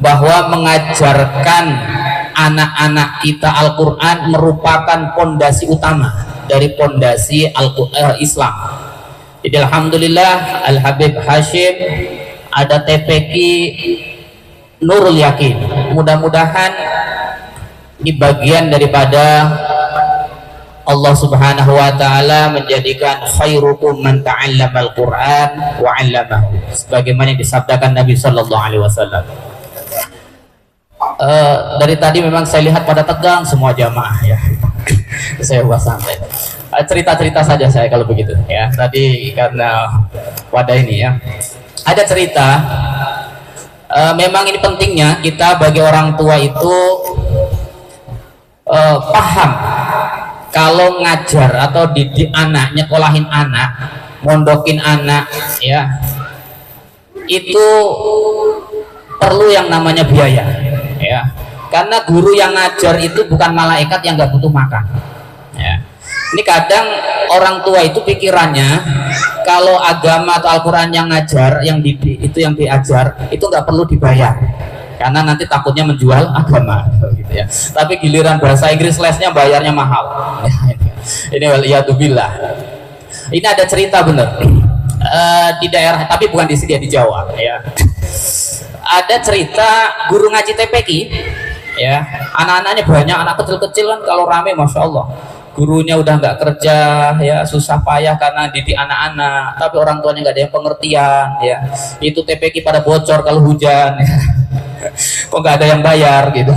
bahwa mengajarkan anak-anak kita Al-Quran merupakan pondasi utama dari pondasi Islam. Jadi alhamdulillah Al-Habib Hashim ada TPQ Nurul Yakin. Mudah-mudahan ini bagian daripada Allah Subhanahu wa taala menjadikan khairukum man ta'allama al-Qur'an wa 'allamahu, sebagaimana yang disabdakan Nabi sallallahu alaihi wasallam. Dari tadi memang saya lihat pada tegang semua jamaah ya. Saya buat santai. Cerita-cerita saja saya kalau begitu ya. Tadi karena wadah ini ya. Ada cerita. Memang ini pentingnya kita bagi orang tua itu paham kalau ngajar atau didik anak, nyekolahin anak, mondokin anak ya. Itu perlu yang namanya biaya. Ya, karena guru yang ngajar itu bukan malaikat yang nggak butuh makan ya. Ini kadang orang tua itu pikirannya kalau agama atau Al-Quran yang ngajar, yang diajar itu nggak perlu dibayar karena nanti takutnya menjual agama gitu ya. Tapi giliran bahasa Inggris lesnya bayarnya mahal. Ini waliyatubillah. Ini ada cerita bener di daerah, tapi bukan di sini, di Jawa ya. Ada cerita guru ngaji TPQ ya, anak-anaknya banyak, anak kecil-kecil kan kalau rame masya Allah. Gurunya udah nggak kerja ya, susah payah karena didik anak-anak, tapi orang tuanya nggak ada yang pengertian ya. Itu TPQ pada bocor kalau hujan ya. Kok nggak ada yang bayar gitu.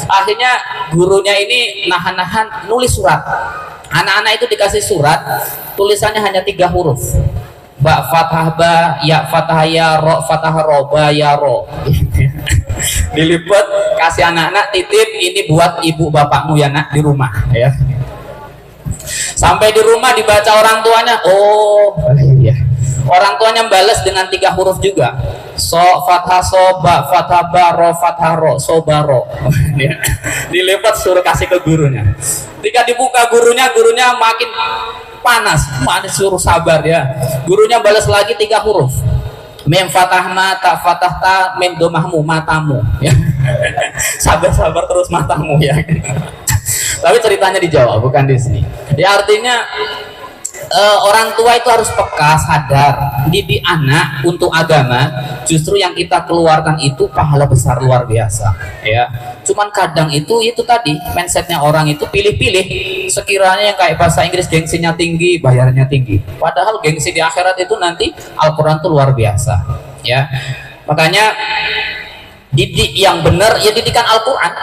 Akhirnya gurunya ini nahan-nahan nulis surat. Anak-anak itu dikasih surat, tulisannya hanya 3 huruf. Ba fathah ba, ya fathah ya, ro fathah roba ya ro. Dilipat, kasih anak-anak, titip ini buat ibu bapakmu ya nak di rumah ya. Sampai di rumah dibaca orang tuanya, oh iya. Orang tuanya balas dengan 3 huruf juga. So fathah soba, fathah baro, fathah ro, sobaro. Dilipat suruh kasih ke gurunya. Ketika dibuka gurunya makin panas suruh sabar ya. Gurunya balas lagi 3 huruf. Mem fathah mata, fathah ta, mem domahmu, matamu ya. Sabar terus matamu ya. Tapi ceritanya di Jawa, bukan di sini. Ya artinya orang tua itu harus peka, sadar, didik anak untuk agama. Justru yang kita keluarkan itu pahala besar luar biasa ya. Cuman kadang itu tadi mindsetnya orang itu pilih-pilih. Sekiranya yang kayak bahasa Inggris gengsinya tinggi, bayarnya tinggi. Padahal gengsi di akhirat itu nanti Al-Quran itu luar biasa ya. Makanya didik yang benar ya didikan Al-Quran.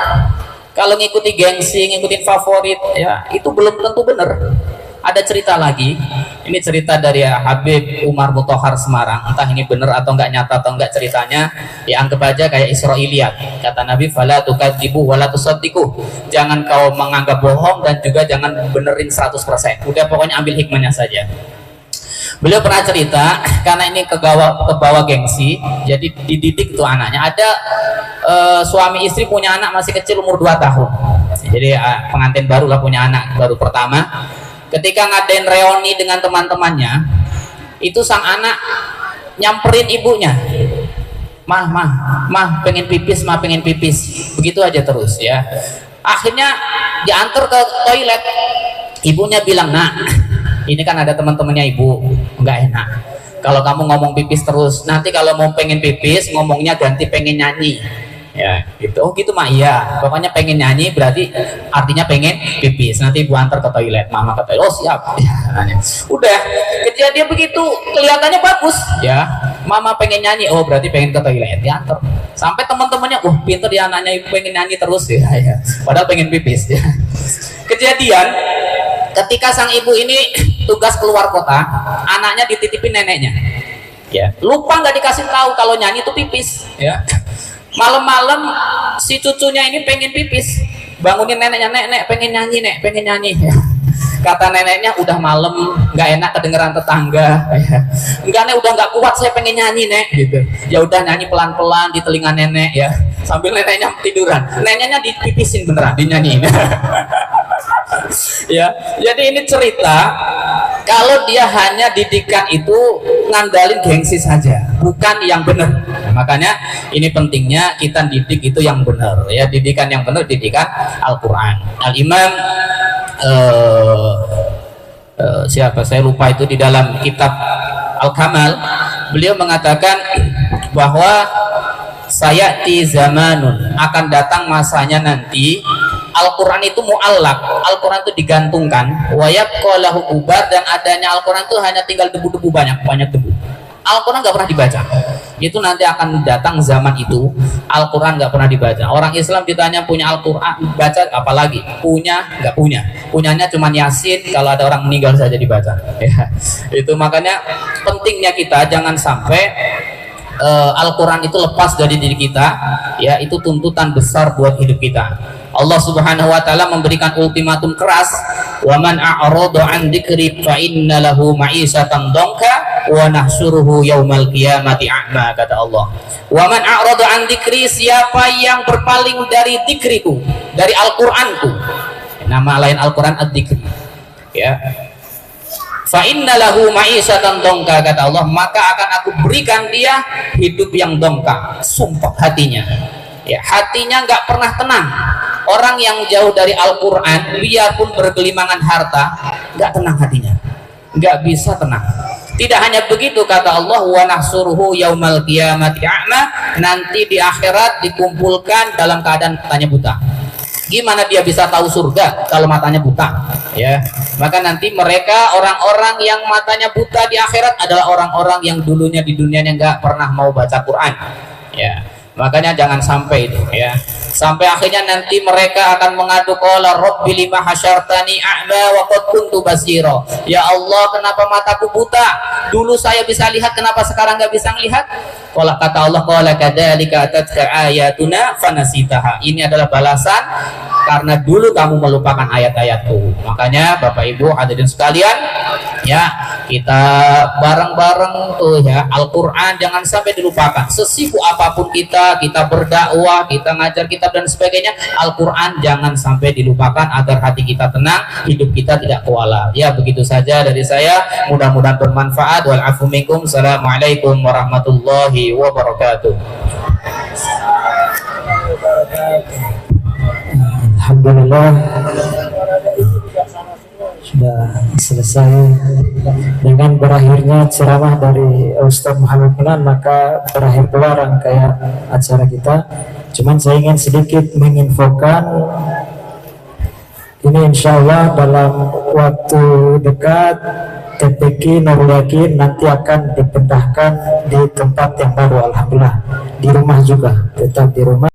Kalau ngikuti gengsi, ngikutin favorit ya itu belum tentu benar. Ada cerita lagi, ini cerita dari Habib Umar Mutahar Semarang. Entah ini benar atau enggak, nyata atau enggak ceritanya, ya anggap aja kayak Israiliyat. Kata Nabi, fala tukadzibu wala tusaddiqu. Jangan kau menganggap bohong dan juga jangan benerin 100%. Udah pokoknya ambil hikmahnya saja. Beliau pernah cerita, karena ini kebawa gengsi, jadi dididik tuh anaknya. Ada suami istri punya anak masih kecil umur 2 tahun. Jadi pengantin baru lah, punya anak baru pertama. Ketika ngadain reuni dengan teman-temannya, itu sang anak nyamperin ibunya. Mah, pengen pipis, pengen pipis. Begitu aja terus ya. Akhirnya diantar ke toilet. Ibunya bilang, nak, ini kan ada teman-temannya ibu, nggak enak. Kalau kamu ngomong pipis terus, nanti kalau mau pengen pipis, ngomongnya ganti pengen nyanyi. Ya gitu. Oh gitu mah iya, pokoknya pengen nyanyi berarti artinya pengen pipis. Nanti ibu antar ke toilet, mama ke toilet. Oh siap ya, udah kejadian begitu, kelihatannya bagus ya. Mama pengen nyanyi, oh berarti pengen ke toilet, diantar. Sampai teman-temannya, pinter ya anaknya, ibu pengen nyanyi terus ya, padahal pengen pipis ya. Kejadian ketika sang ibu ini tugas keluar kota, anaknya dititipin neneknya ya, lupa nggak dikasih tahu kalau nyanyi itu pipis ya. Malam-malam si cucunya ini pengen pipis, bangunin neneknya, nek pengen nyanyi ya. Kata neneknya, udah malam nggak enak kedengeran tetangga ya. Enggak nek, udah nggak kuat saya pengen nyanyi nek gitu. Ya udah nyanyi pelan-pelan di telinga nenek ya, sambil neneknya tiduran, neneknya dipipisin beneran, dinyanyiin. Ya, jadi ini cerita kalau dia hanya didikan itu ngandalin gengsi saja, bukan yang benar. Nah, makanya ini pentingnya kita didik itu yang benar ya, didikan yang benar, didikan Al-Quran. Al-Imam siapa saya lupa itu, di dalam kitab Al-Kamal beliau mengatakan bahwa sayati zamanun, akan datang masanya nanti Al-Quran itu mu'allak, Al-Quran itu digantungkan, wayabqa lahu ubar, dan adanya Al-Quran itu hanya tinggal debu-debu, banyak debu. Al-Quran nggak pernah dibaca. Itu nanti akan datang zaman itu Al-Quran nggak pernah dibaca. Orang Islam ditanya punya Al-Quran baca, apalagi punya nggak punya, punyanya cuma Yasin kalau ada orang meninggal saja dibaca ya. Itu makanya pentingnya kita jangan sampai Al-Quran itu lepas dari diri kita ya. Itu tuntutan besar buat hidup kita. Allah Subhanahu wa taala memberikan ultimatum keras, wa man a'rada an dzikri fa inna lahu ma'isatan dhanka wa nahsyuruhu yaumal qiyamati a'ma, kata Allah. Wa man a'rada an dzikri, siapa yang berpaling dari dzikriku, dari Al-Qur'anku. Nama lain Al-Qur'an ad-dzikri. Ya. Fa inna lahu ma'isatan dhanka, kata Allah, maka akan aku berikan dia hidup yang dongka, sumpah hatinya. Ya, hatinya nggak pernah tenang. Orang yang jauh dari Al-Quran, biarpun bergelimangan harta, nggak tenang hatinya, nggak bisa tenang. Tidak hanya begitu, kata Allah, wa nahsuruhu yaumal qiyamati a'ma, nanti di akhirat dikumpulkan dalam keadaan matanya buta. Gimana dia bisa tahu surga kalau matanya buta? Ya, maka nanti mereka orang-orang yang matanya buta di akhirat adalah orang-orang yang dulunya di dunia nggak pernah mau baca Quran. Ya. Makanya jangan sampai itu, ya. Sampai akhirnya nanti mereka akan mengadu, qala rabbi lima hasyartani a'ma wa qad kuntu basira. Ya Allah, kenapa mataku buta? Dulu saya bisa lihat, kenapa sekarang nggak bisa melihat? Qala, kata Allah, qala kadzalika atatka ayatuna fanasitaha. Ini adalah balasan karena dulu kamu melupakan ayat-ayatku. Makanya Bapak Ibu hadirin sekalian, ya, kita bareng-bareng tuh ya, Al-Quran jangan sampai dilupakan. Sesibuk apapun kita berdakwah, kita ngajar kitab dan sebagainya, Al-Quran jangan sampai dilupakan agar hati kita tenang, hidup kita tidak kuala. Ya, begitu saja dari saya, mudah-mudahan bermanfaat. Wal afu minkum. Assalamualaikum warahmatullahi wabarakatuh. Alhamdulillah sudah selesai dengan berakhirnya ceramah dari Ustaz Muhammad Minan, maka berakhir pula rangkaian acara kita. Cuman saya ingin sedikit menginfokan ini, insya Allah dalam waktu dekat TPQ Nurul Yakin nanti akan dipindahkan di tempat yang baru. Alhamdulillah, di rumah juga, tetap di rumah.